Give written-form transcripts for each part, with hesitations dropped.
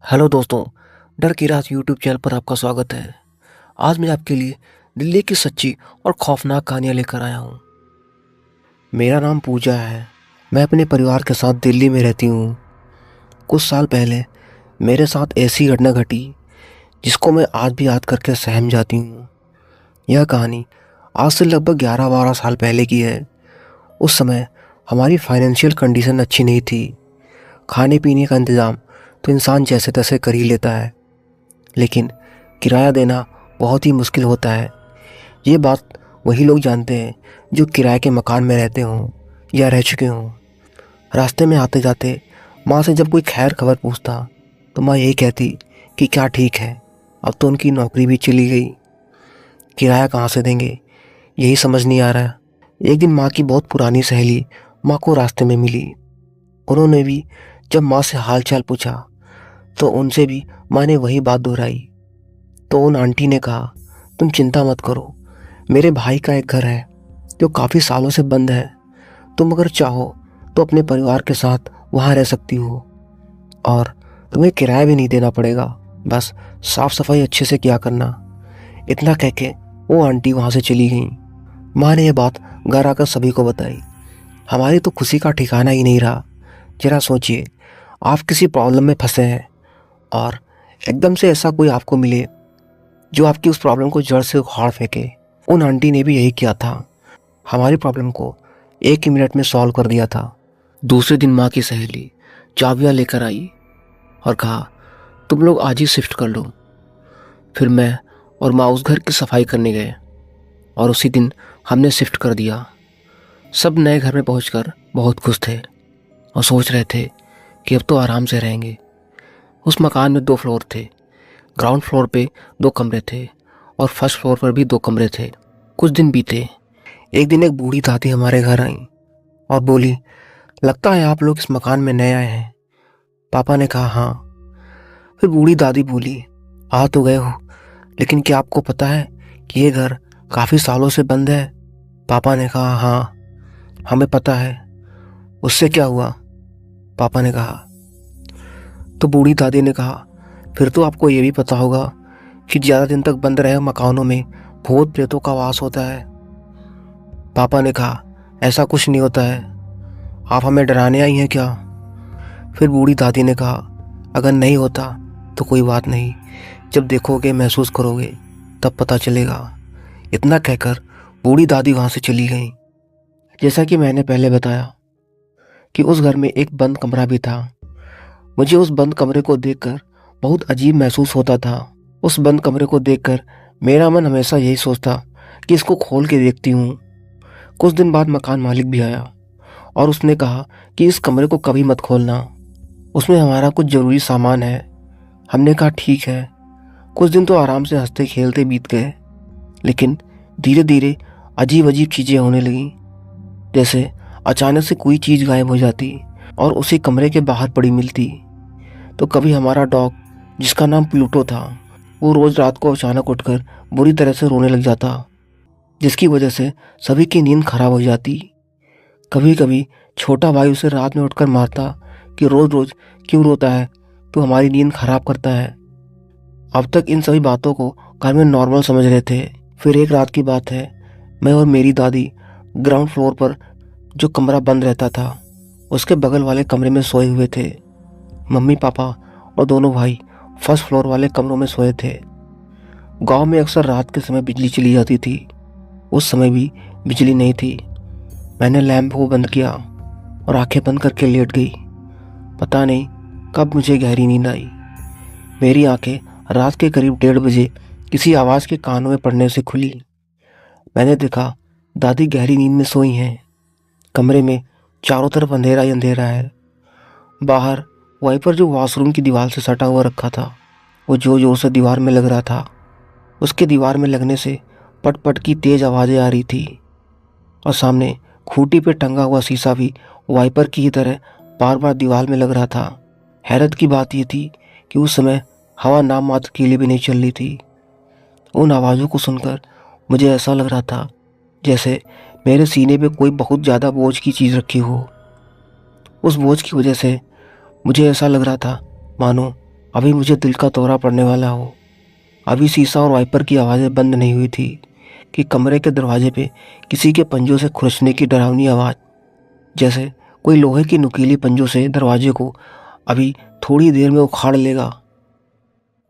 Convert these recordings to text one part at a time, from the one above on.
Hello दोस्तों, डर की रात यूट्यूब चैनल पर आपका स्वागत है। आज मैं आपके लिए दिल्ली की सच्ची और खौफनाक कहानियाँ लेकर आया हूँ। मेरा नाम पूजा है। मैं अपने परिवार के साथ दिल्ली में रहती हूँ। कुछ साल पहले मेरे साथ ऐसी घटना घटी जिसको मैं आज भी याद करके सहम जाती हूँ। यह कहानी आज से लगभग 11-12 साल पहले की है। उस समय हमारी फाइनेंशियल कंडीशन अच्छी नहीं थी। खाने पीने का इंतज़ाम तो इंसान जैसे तैसे कर ही लेता है, लेकिन किराया देना बहुत ही मुश्किल होता है। ये बात वही लोग जानते हैं जो किराए के मकान में रहते हों या रह चुके हों। रास्ते में आते जाते माँ से जब कोई खैर खबर पूछता तो माँ यही कहती कि क्या ठीक है, अब तो उनकी नौकरी भी चली गई, किराया कहाँ से देंगे, यही समझ नहीं आ रहा। एक दिन माँ की बहुत पुरानी सहेली माँ को रास्ते में मिली। उन्होंने भी जब माँ से हाल चाल पूछा तो उनसे भी माँ ने वही बात दोहराई। तो उन आंटी ने कहा, तुम चिंता मत करो, मेरे भाई का एक घर है जो काफ़ी सालों से बंद है। तुम अगर चाहो तो अपने परिवार के साथ वहाँ रह सकती हो और तुम्हें किराया भी नहीं देना पड़ेगा, बस साफ सफाई अच्छे से किया करना। इतना कह के वो आंटी वहाँ से चली गई। माँ ने यह बात घर आकर सभी को बताई। हमारी तो खुशी का ठिकाना ही नहीं रहा। जरा सोचिए, आप किसी प्रॉब्लम में फंसे हैं और एकदम से ऐसा कोई आपको मिले जो आपकी उस प्रॉब्लम को जड़ से उखाड़ फेंके। उन आंटी ने भी यही किया था। हमारी प्रॉब्लम को एक ही मिनट में सॉल्व कर दिया था। दूसरे दिन माँ की सहेली चाबियाँ लेकर आई और कहा, तुम लोग आज ही शिफ्ट कर लो। फिर मैं और माँ उस घर की सफाई करने गए और उसी दिन हमने शिफ्ट कर दिया। सब नए घर में पहुंचकर बहुत खुश थे और सोच रहे थे कि अब तो आराम से रहेंगे। उस मकान में 2 फ्लोर थे। ग्राउंड फ्लोर पे 2 कमरे थे और फर्स्ट फ्लोर पर भी 2 कमरे थे। कुछ दिन बीते। एक दिन एक बूढ़ी दादी हमारे घर आई और बोली, लगता है आप लोग इस मकान में नए आए हैं। पापा ने कहा, हाँ। फिर बूढ़ी दादी बोली, आ तो गए हो, लेकिन क्या आपको पता है कि ये घर काफ़ी सालों से बंद है? पापा ने कहा, हाँ हमें पता है। उससे क्या हुआ? पापा ने कहा। तो बूढ़ी दादी ने कहा, फिर तो आपको ये भी पता होगा कि ज़्यादा दिन तक बंद रहे मकानों में भूत प्रेतों का वास होता है। पापा ने कहा, ऐसा कुछ नहीं होता है, आप हमें डराने आई हैं क्या? फिर बूढ़ी दादी ने कहा, अगर नहीं होता तो कोई बात नहीं, जब देखोगे महसूस करोगे तब पता चलेगा। इतना कहकर बूढ़ी दादी वहाँ से चली गई। जैसा कि मैंने पहले बताया कि उस घर में एक बंद कमरा भी था। मुझे उस बंद कमरे को देखकर बहुत अजीब महसूस होता था। उस बंद कमरे को देखकर मेरा मन हमेशा यही सोचता कि इसको खोल के देखती हूँ। कुछ दिन बाद मकान मालिक भी आया और उसने कहा कि इस कमरे को कभी मत खोलना, उसमें हमारा कुछ ज़रूरी सामान है। हमने कहा ठीक है। कुछ दिन तो आराम से हंसते खेलते बीत गए, लेकिन धीरे धीरे अजीब अजीब चीज़ें होने लगीं। जैसे अचानक से कोई चीज़ गायब हो जाती और उसी कमरे के बाहर पड़ी मिलती। तो कभी हमारा डॉग, जिसका नाम प्लूटो था, वो रोज़ रात को अचानक उठकर बुरी तरह से रोने लग जाता, जिसकी वजह से सभी की नींद खराब हो जाती। कभी कभी छोटा भाई उसे रात में उठकर मारता कि रोज़ रोज़ क्यों रोता है, तू हमारी नींद खराब करता है। अब तक इन सभी बातों को घर में नॉर्मल समझ रहे थे। फिर एक रात की बात है, मैं और मेरी दादी ग्राउंड फ्लोर पर जो कमरा बंद रहता था उसके बगल वाले कमरे में सोए हुए थे। मम्मी पापा और दोनों भाई फर्स्ट फ्लोर वाले कमरों में सोए थे। गांव में अक्सर रात के समय बिजली चली जाती थी। उस समय भी बिजली नहीं थी। मैंने लैंप को बंद किया और आंखें बंद करके लेट गई। पता नहीं कब मुझे गहरी नींद आई। मेरी आंखें रात के करीब 1:30 बजे किसी आवाज़ के कानों में पड़ने से खुली। मैंने देखा दादी गहरी नींद में सोई हैं। कमरे में चारों तरफ अंधेरा ही अंधेरा है। बाहर वाइपर जो वॉशरूम की दीवार से सटा हुआ रखा था, वो जोर जोर से दीवार में लग रहा था। उसके दीवार में लगने से पट पट की तेज आवाज़ें आ रही थी और सामने खूंटी पे टंगा हुआ शीशा भी वाइपर की ही तरह बार बार दीवार में लग रहा था। हैरत की बात यह थी कि उस समय हवा नाम मात्र के लिए भी नहीं चल रही थी। उन आवाज़ों को सुनकर मुझे ऐसा लग रहा था जैसे मेरे सीने पे कोई बहुत ज़्यादा बोझ की चीज़ रखी हो। उस बोझ की वजह से मुझे ऐसा लग रहा था मानो अभी मुझे दिल का दौरा पड़ने वाला हो। अभी शीशा और वाइपर की आवाज़ें बंद नहीं हुई थी कि कमरे के दरवाजे पे किसी के पंजों से खुरचने की डरावनी आवाज़, जैसे कोई लोहे की नुकीली पंजों से दरवाजे को अभी थोड़ी देर में उखाड़ लेगा।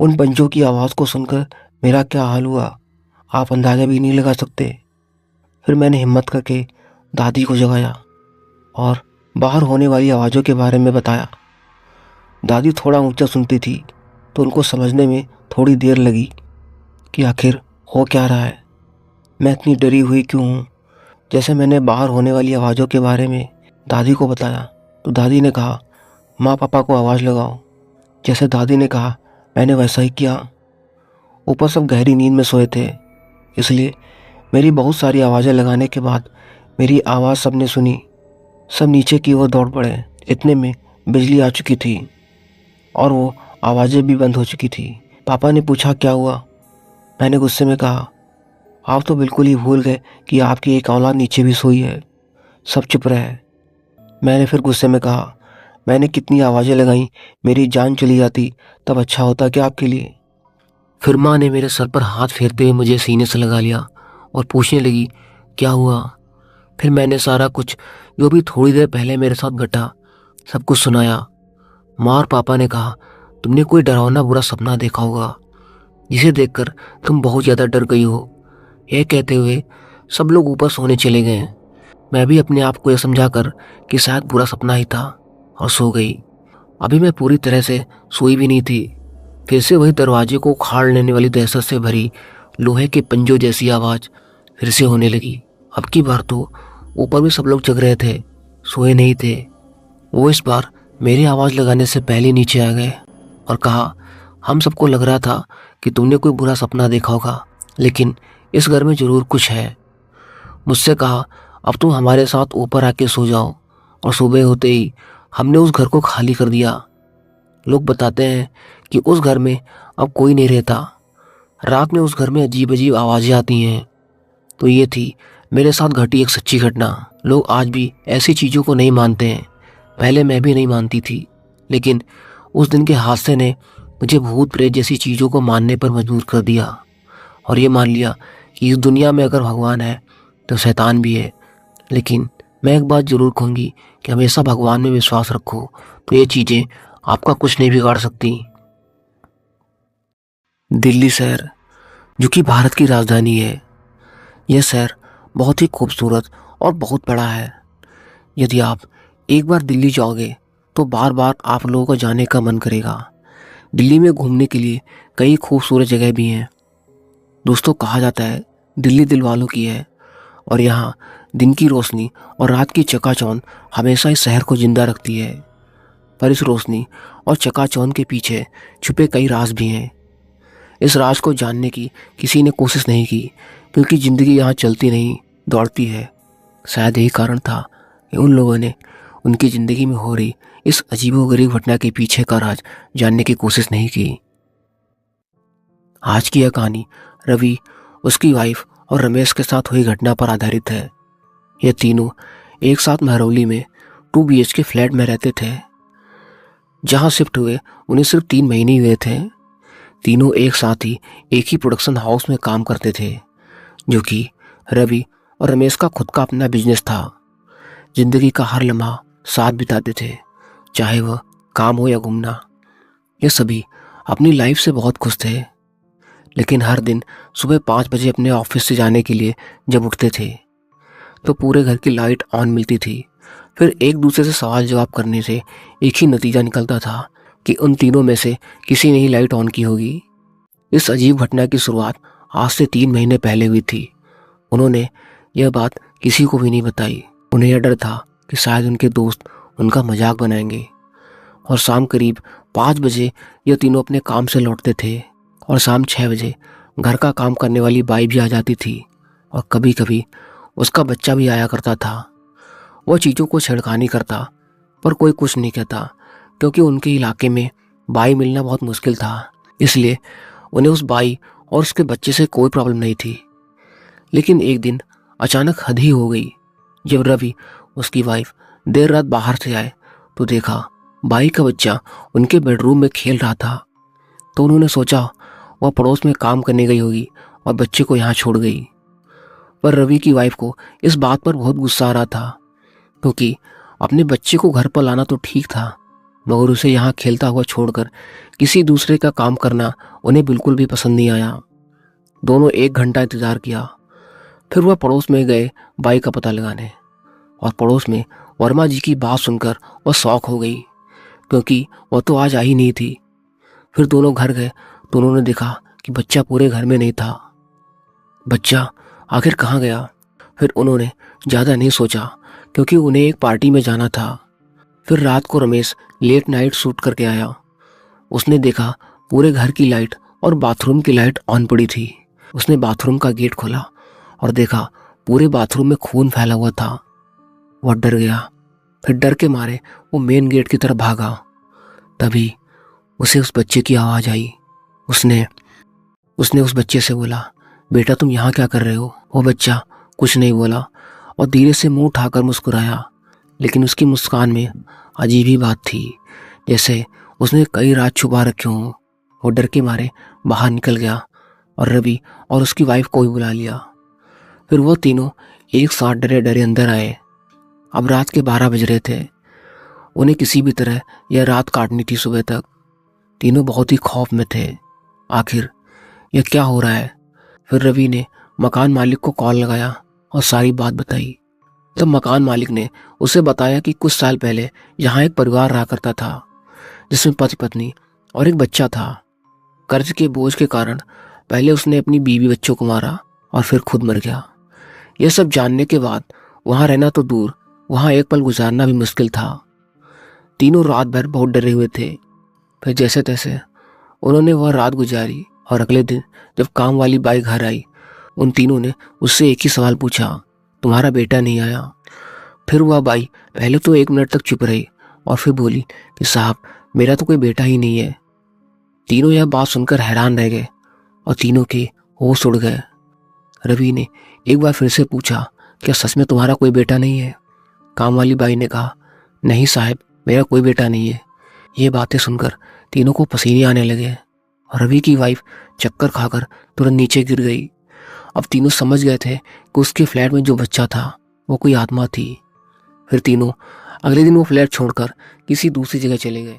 उन पंजों की आवाज़ को सुनकर मेरा क्या हाल हुआ, आप अंदाज़ा भी नहीं लगा सकते। फिर मैंने हिम्मत करके दादी को जगाया और बाहर होने वाली आवाज़ों के बारे में बताया। दादी थोड़ा ऊंचा सुनती थी, तो उनको समझने में थोड़ी देर लगी कि आखिर हो क्या रहा है, मैं इतनी डरी हुई क्यों हूँ। जैसे मैंने बाहर होने वाली आवाज़ों के बारे में दादी को बताया तो दादी ने कहा, माँ पापा को आवाज़ लगाओ। जैसे दादी ने कहा मैंने वैसा ही किया। ऊपर सब गहरी नींद में सोए थे, इसलिए मेरी बहुत सारी आवाज़ें लगाने के बाद मेरी आवाज़ सबने सुनी। सब नीचे की ओर दौड़ पड़े। इतने में बिजली आ चुकी थी और वो आवाज़ें भी बंद हो चुकी थी। पापा ने पूछा क्या हुआ। मैंने गुस्से में कहा, आप तो बिल्कुल ही भूल गए कि आपकी एक औलाद नीचे भी सोई है। सब चुप रहे। मैंने फिर गुस्से में कहा, मैंने कितनी आवाज़ें लगाई, मेरी जान चली जाती तब अच्छा होता क्या आपके लिए। फिर माँ ने मेरे सर पर हाथ फेरते हुए मुझे सीने से लगा लिया और पूछने लगी क्या हुआ। फिर मैंने सारा कुछ जो भी थोड़ी देर पहले मेरे साथ घटा सब कुछ सुनाया। माँ और पापा ने कहा, तुमने कोई डरावना बुरा सपना देखा होगा जिसे देखकर तुम बहुत ज़्यादा डर गई हो। यह कहते हुए सब लोग ऊपर सोने चले गए। मैं भी अपने आप को यह समझाकर कि शायद बुरा सपना ही था और सो गई। अभी मैं पूरी तरह से सोई भी नहीं थी। फिर से वही दरवाजे को उखाड़ लेने वाली दहशत से भरी लोहे के पंजों जैसी आवाज़ फिर से होने लगी। अब की बार तो ऊपर भी सब लोग जग रहे थे, सोए नहीं थे। वो इस बार मेरी आवाज़ लगाने से पहले नीचे आ गए और कहा, हम सबको लग रहा था कि तुमने कोई बुरा सपना देखा होगा, लेकिन इस घर में ज़रूर कुछ है। मुझसे कहा, अब तुम हमारे साथ ऊपर आके सो जाओ। और सुबह होते ही हमने उस घर को खाली कर दिया। लोग बताते हैं कि उस घर में अब कोई नहीं रहता। रात में उस घर में अजीब अजीब आवाज़ें आती हैं। तो ये थी मेरे साथ घटी एक सच्ची घटना। लोग आज भी ऐसी चीज़ों को नहीं मानते हैं। पहले मैं भी नहीं मानती थी, लेकिन उस दिन के हादसे ने मुझे भूत प्रेत जैसी चीज़ों को मानने पर मजबूर कर दिया और ये मान लिया कि इस दुनिया में अगर भगवान है तो शैतान भी है। लेकिन मैं एक बात ज़रूर कहूँगी कि हमेशा भगवान में विश्वास रखो, तो ये चीज़ें आपका कुछ नहीं बिगाड़ सकती। दिल्ली शहर, जो कि भारत की राजधानी है, यह शहर बहुत ही खूबसूरत और बहुत बड़ा है। यदि आप एक बार दिल्ली जाओगे तो बार बार आप लोगों को जाने का मन करेगा। दिल्ली में घूमने के लिए कई खूबसूरत जगह भी हैं। दोस्तों, कहा जाता है दिल्ली दिल वालों की है और यहाँ दिन की रोशनी और रात की चकाचौंध हमेशा इस शहर को जिंदा रखती है। पर इस रोशनी और चकाचौंध के पीछे छुपे कई राज भी हैं। इस राज को जानने की किसी ने कोशिश नहीं की, क्योंकि ज़िंदगी यहाँ चलती नहीं, दौड़ती है। शायद यही कारण था कि उन लोगों ने उनकी ज़िंदगी में हो रही इस अजीबोगरीब घटना के पीछे का राज जानने की कोशिश नहीं की। आज की यह कहानी रवि, उसकी वाइफ और रमेश के साथ हुई घटना पर आधारित है। ये तीनों एक साथ महरौली में 2 BHK फ्लैट में रहते थे। जहाँ शिफ्ट हुए उन्हें सिर्फ 3 महीने ही हुए थे। तीनों एक साथ ही एक ही प्रोडक्शन हाउस में काम करते थे, जो कि रवि और रमेश का खुद का अपना बिजनेस था। जिंदगी का हर लम्हा साथ बिताते थे, चाहे वह काम हो या घूमना। ये सभी अपनी लाइफ से बहुत खुश थे। लेकिन हर दिन सुबह 5 बजे अपने ऑफिस से जाने के लिए जब उठते थे तो पूरे घर की लाइट ऑन मिलती थी। फिर एक दूसरे से सवाल जवाब करने से एक ही नतीजा निकलता था कि उन तीनों में से किसी ने ही लाइट ऑन की होगी। इस अजीब घटना की शुरुआत आज से 3 महीने पहले हुई थी। उन्होंने यह बात किसी को भी नहीं बताई। उन्हें यह डर था कि शायद उनके दोस्त उनका मजाक बनाएंगे। और शाम करीब 5 बजे ये तीनों अपने काम से लौटते थे और शाम 6 बजे घर का काम करने वाली बाई भी आ जाती थी और कभी कभी उसका बच्चा भी आया करता था। वह चीज़ों को छेड़खानी करता, पर कोई कुछ नहीं कहता, क्योंकि उनके इलाके में बाई मिलना बहुत मुश्किल था। इसलिए उन्हें उस बाई और उसके बच्चे से कोई प्रॉब्लम नहीं थी। लेकिन एक दिन अचानक हद ही हो गई। जब रवि, उसकी वाइफ, देर रात बाहर से आए तो देखा बाई का बच्चा उनके बेडरूम में खेल रहा था तो उन्होंने सोचा वह पड़ोस में काम करने गई होगी और बच्चे को यहाँ छोड़ गई। पर रवि की वाइफ को इस बात पर बहुत गुस्सा आ रहा था, क्योंकि अपने बच्चे को घर पर लाना तो ठीक था, मगर उसे यहाँ खेलता हुआ छोड़कर किसी दूसरे का काम करना उन्हें बिल्कुल भी पसंद नहीं आया। दोनों 1 घंटा इंतजार किया। फिर वह पड़ोस में गए बाई का पता लगाने, और पड़ोस में वर्मा जी की बात सुनकर वह शॉक हो गई, क्योंकि वह तो आज आई नहीं थी। फिर दोनों घर गए तो उन्होंने देखा कि बच्चा पूरे घर में नहीं था। बच्चा आखिर कहाँ गया? फिर उन्होंने ज़्यादा नहीं सोचा, क्योंकि उन्हें एक पार्टी में जाना था। फिर रात को रमेश लेट नाइट शूट करके आया। उसने देखा पूरे घर की लाइट और बाथरूम की लाइट ऑन पड़ी थी। उसने बाथरूम का गेट खोला और देखा पूरे बाथरूम में खून फैला हुआ था। वह डर गया। फिर डर के मारे वो मेन गेट की तरफ भागा। तभी उसे उस बच्चे की आवाज़ आई। उसने उस बच्चे से बोला, बेटा तुम यहाँ क्या कर रहे हो? वो बच्चा कुछ नहीं बोला और धीरे से मुंह उठाकर मुस्कुराया, लेकिन उसकी मुस्कान में अजीब ही बात थी, जैसे उसने कई राज छुपा रखे हों। वो डर के मारे बाहर निकल गया और रवि और उसकी वाइफ को भी बुला लिया। फिर वो तीनों एक साथ डरे डरे अंदर आए। अब रात के 12 बज रहे थे। उन्हें किसी भी तरह यह रात काटनी थी सुबह तक। तीनों बहुत ही खौफ में थे। आखिर यह क्या हो रहा है? फिर रवि ने मकान मालिक को कॉल लगाया और सारी बात बताई। तब मकान मालिक ने उसे बताया कि कुछ साल पहले यहाँ एक परिवार रहा करता था, जिसमें पति पत्नी और एक बच्चा था। कर्ज के बोझ के कारण पहले उसने अपनी बीवी बच्चों को मारा और फिर खुद मर गया। यह सब जानने के बाद वहाँ रहना तो दूर, वहाँ एक पल गुजारना भी मुश्किल था। तीनों रात भर बहुत डरे हुए थे। फिर जैसे तैसे उन्होंने वह रात गुजारी, और अगले दिन जब काम वाली बाई घर आई, उन तीनों ने उससे एक ही सवाल पूछा, तुम्हारा बेटा नहीं आया? फिर वह बाई पहले तो 1 मिनट तक चुप रही और फिर बोली कि साहब, मेरा तो कोई बेटा ही नहीं है। तीनों यह बात सुनकर हैरान रह गए और तीनों के होश उड़ गए। रवि ने एक बार फिर से पूछा, क्या सच में तुम्हारा कोई बेटा नहीं है? काम वाली बाई ने कहा, नहीं साहब, मेरा कोई बेटा नहीं है। ये बातें सुनकर तीनों को पसीने आने लगे और रवि की वाइफ चक्कर खाकर तुरंत नीचे गिर गई। अब तीनों समझ गए थे कि उसके फ्लैट में जो बच्चा था वो कोई आत्मा थी। फिर तीनों अगले दिन वो फ्लैट छोड़कर किसी दूसरी जगह चले गए।